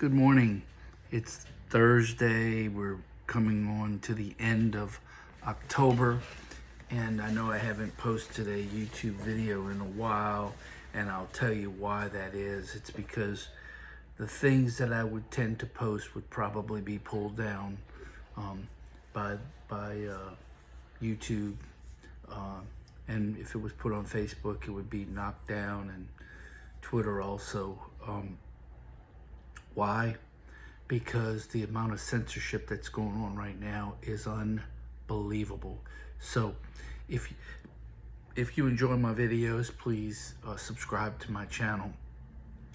Good morning. It's Thursday. We're coming on to the end of October, and I know I haven't posted a YouTube video in a while, and I'll tell you why that is. It's because the things that I would tend to post would probably be pulled down by YouTube, and if it was put on Facebook, it would be knocked down, and Twitter also. Why? Because the amount of censorship that's going on right now is unbelievable. So if you enjoy my videos, please subscribe to my channel.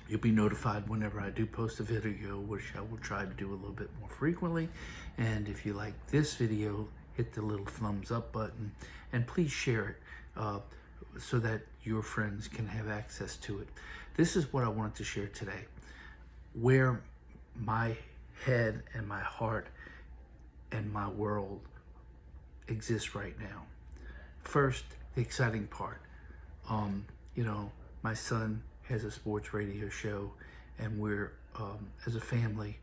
You'll be notified whenever I do post a video, which I will try to do a little bit more frequently. And if you like this video, hit the little thumbs up button and please share it so that your friends can have access to it. This is what I wanted to share today. Where my head and my heart and my world exists right now. First, the exciting part. My son has a sports radio show, and we're, as a family,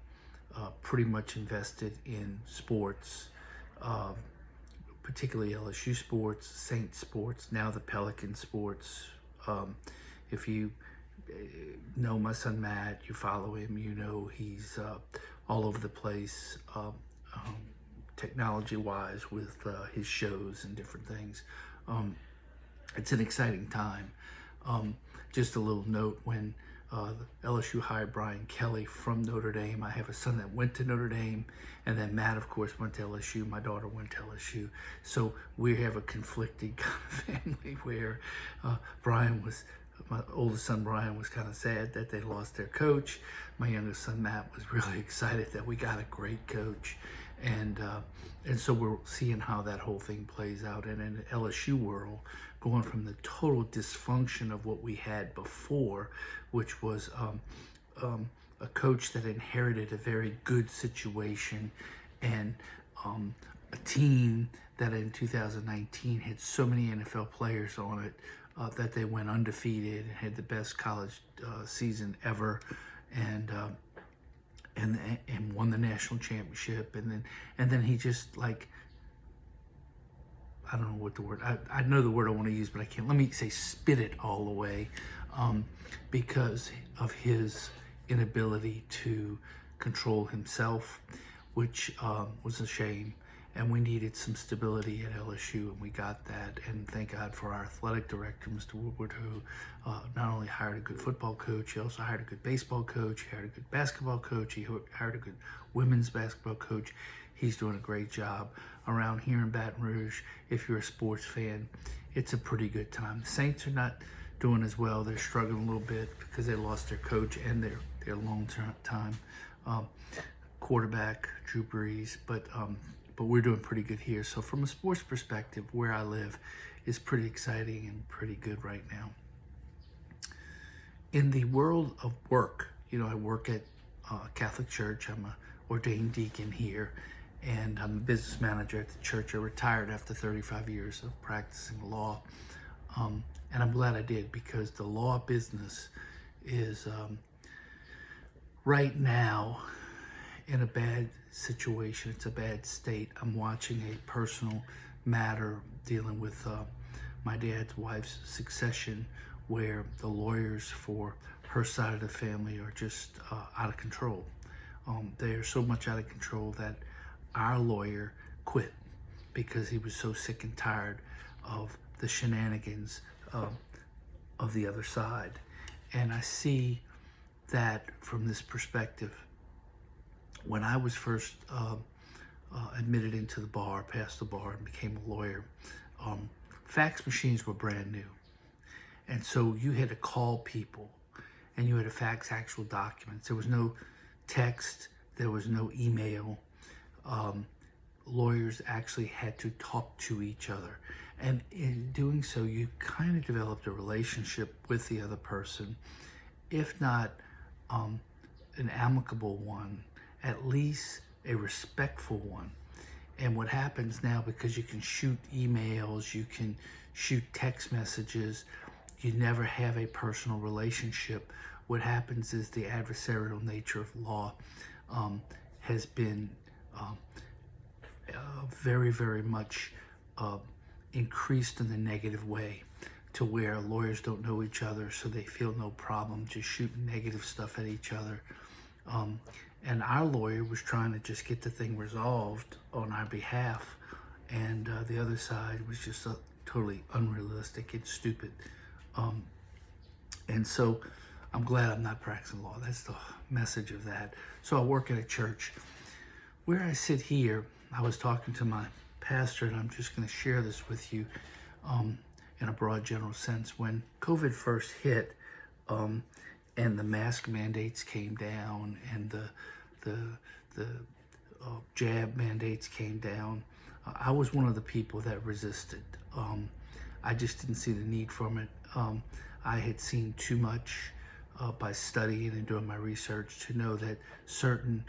pretty much invested in sports, particularly LSU sports, Saints sports, now the Pelican sports. If you know my son Matt, you follow him, you know he's all over the place technology-wise with his shows and different things. It's an exciting time. Just a little note, when LSU hired Brian Kelly from Notre Dame, I have a son that went to Notre Dame, and then Matt, of course, went to LSU. My daughter went to LSU. So we have a conflicted kind of family where my oldest son Brian was kind of sad that they lost their coach. My youngest son Matt was really excited that we got a great coach, and so we're seeing how that whole thing plays out. And in the LSU world, going from the total dysfunction of what we had before, which was a coach that inherited a very good situation, and a team that in 2019 had so many NFL players on it that they went undefeated and had the best college season ever, and won the national championship, and then he just, like, I don't know what the word, I know the word I want to use, but I can't. Let me say spit it all away, because of his inability to control himself, which was a shame. And we needed some stability at LSU, and we got that. And thank God for our athletic director, Mr. Woodward, who not only hired a good football coach, he also hired a good baseball coach, he hired a good basketball coach, he hired a good women's basketball coach. He's doing a great job. Around here in Baton Rouge, if you're a sports fan, it's a pretty good time. The Saints are not doing as well. They're struggling a little bit because they lost their coach and their long-time quarterback, Drew Brees, but we're doing pretty good here. So from a sports perspective, where I live is pretty exciting and pretty good right now. In the world of work, I work at a Catholic church. I'm an ordained deacon here, and I'm a business manager at the church. I retired after 35 years of practicing law, and I'm glad I did, because the law business is right now in a bad situation. It's a bad state. I'm watching a personal matter dealing with my dad's wife's succession, where the lawyers for her side of the family are just out of control. They are so much out of control that our lawyer quit because he was so sick and tired of the shenanigans of the other side. And I see that from this perspective. When I was first admitted into the bar, passed the bar, and became a lawyer, fax machines were brand new. And so you had to call people, and you had to fax actual documents. There was no text, there was no email. Lawyers actually had to talk to each other. And in doing so, you kind of developed a relationship with the other person, if not an amicable one, at least a respectful one. And what happens now, because you can shoot emails, you can shoot text messages, you never have a personal relationship what happens is the adversarial nature of law has been very, very much increased in the negative way, to where lawyers don't know each other, so they feel no problem just shooting negative stuff at each other. And our lawyer was trying to just get the thing resolved on our behalf, and the other side was just totally unrealistic and stupid. And so I'm glad I'm not practicing law. That's the message of that. So I work at a church. Where I sit here, I was talking to my pastor, and I'm just going to share this with you in a broad general sense. When COVID first hit, and the mask mandates came down, and the jab mandates came down, I was one of the people that resisted. I just didn't see the need from it. I had seen too much by studying and doing my research to know that certain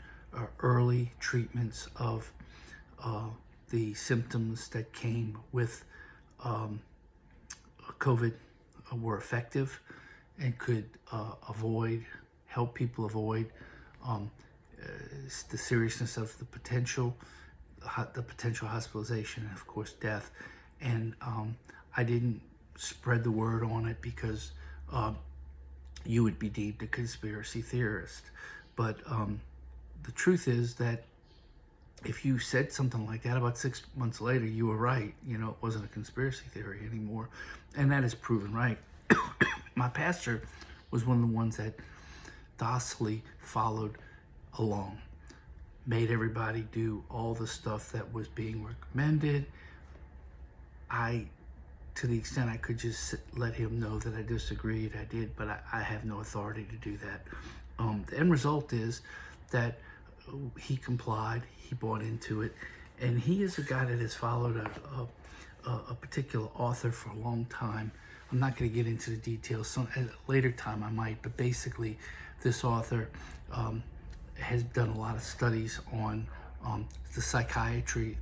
early treatments of the symptoms that came with COVID were effective and could help people avoid the seriousness of the potential hospitalization and, of course, death. And I didn't spread the word on it because you would be deemed a conspiracy theorist. But the truth is that if you said something like that, about 6 months later, you were right. You know, it wasn't a conspiracy theory anymore. And that is proven right. My pastor was one of the ones that docilely followed along, made everybody do all the stuff that was being recommended. To the extent I could just let him know that I disagreed, I did, but I have no authority to do that. The end result is that he complied, he bought into it, and he is a guy that has followed a particular author for a long time. I'm not going to get into the details. At a later time I might, but basically this author has done a lot of studies on the psychiatry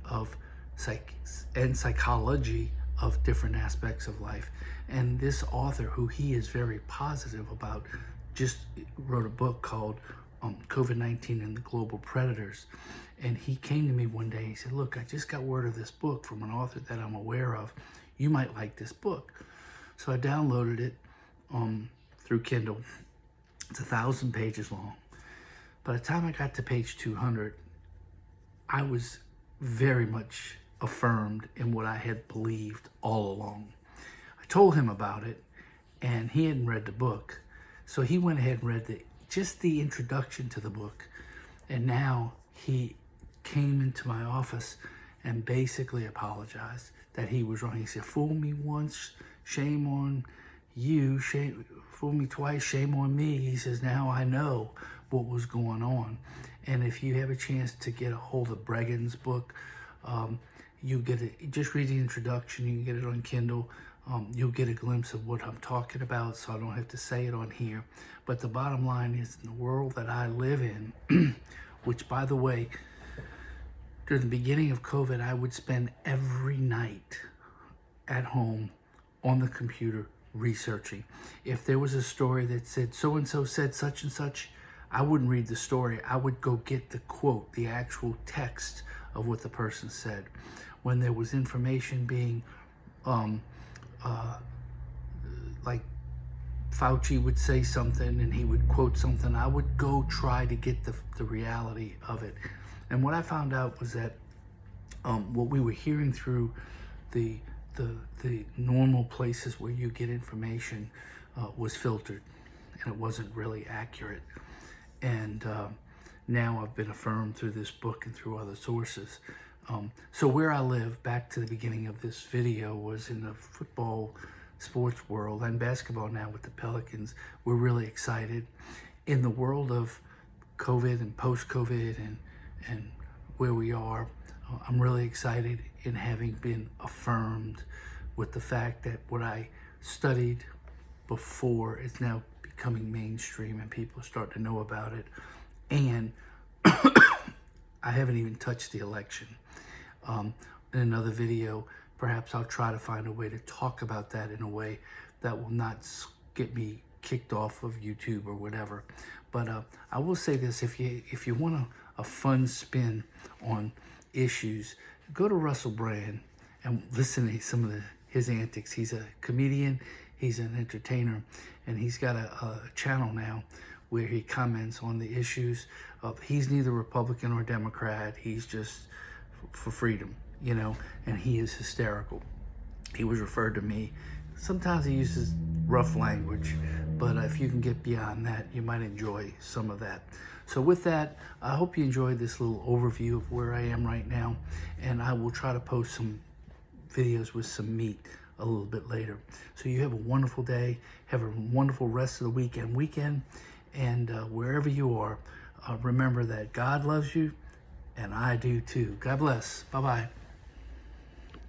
and psychology of different aspects of life. And this author, who he is very positive about, just wrote a book called COVID-19 and the Global Predators. And he came to me one day, he said, look, I just got word of this book from an author that I'm aware of. You might like this book. So I downloaded it through Kindle. It's 1,000 pages long. By the time I got to page 200, I was very much affirmed in what I had believed all along. I told him about it, and he hadn't read the book. So he went ahead and read just the introduction to the book. And now he came into my office and basically apologized that he was wrong. He said, fool me once, shame on you. Fool me twice, shame on me. He says, now I know what was going on. And if you have a chance to get a hold of Bregan's book, you get it. Just read the introduction. You can get it on Kindle. You'll get a glimpse of what I'm talking about, so I don't have to say it on here. But the bottom line is, in the world that I live in, which, by the way, during the beginning of COVID, I would spend every night at home on the computer researching. If there was a story that said so-and-so said such and such, I wouldn't read the story. I would go get the quote, the actual text of what the person said. When there was information being, like Fauci would say something and he would quote something, I would go try to get the reality of it. And what I found out was that what we were hearing through the normal places where you get information was filtered, and it wasn't really accurate. And now I've been affirmed through this book and through other sources. So where I live, back to the beginning of this video, was in the football sports world and basketball now with the Pelicans. We're really excited. In the world of COVID and post-COVID and where we are, I'm really excited in having been affirmed with the fact that what I studied before is now becoming mainstream and people start to know about it. And I haven't even touched the election. In another video, perhaps I'll try to find a way to talk about that in a way that will not get me kicked off of YouTube or whatever. But I will say this: if you want a fun spin on issues, go to Russell Brand and listen to some of his antics. He's a comedian, he's an entertainer, and he's got a channel now where he comments on the issues of, he's neither Republican or Democrat, he's just for freedom, you know, and he is hysterical. He was referred to me. Sometimes he uses rough language, but if you can get beyond that, you might enjoy some of that. So with that, I hope you enjoyed this little overview of where I am right now, and I will try to post some videos with some meat a little bit later. So you have a wonderful day, have a wonderful rest of the weekend, and wherever you are, remember that God loves you, and I do too. God bless. Bye-bye.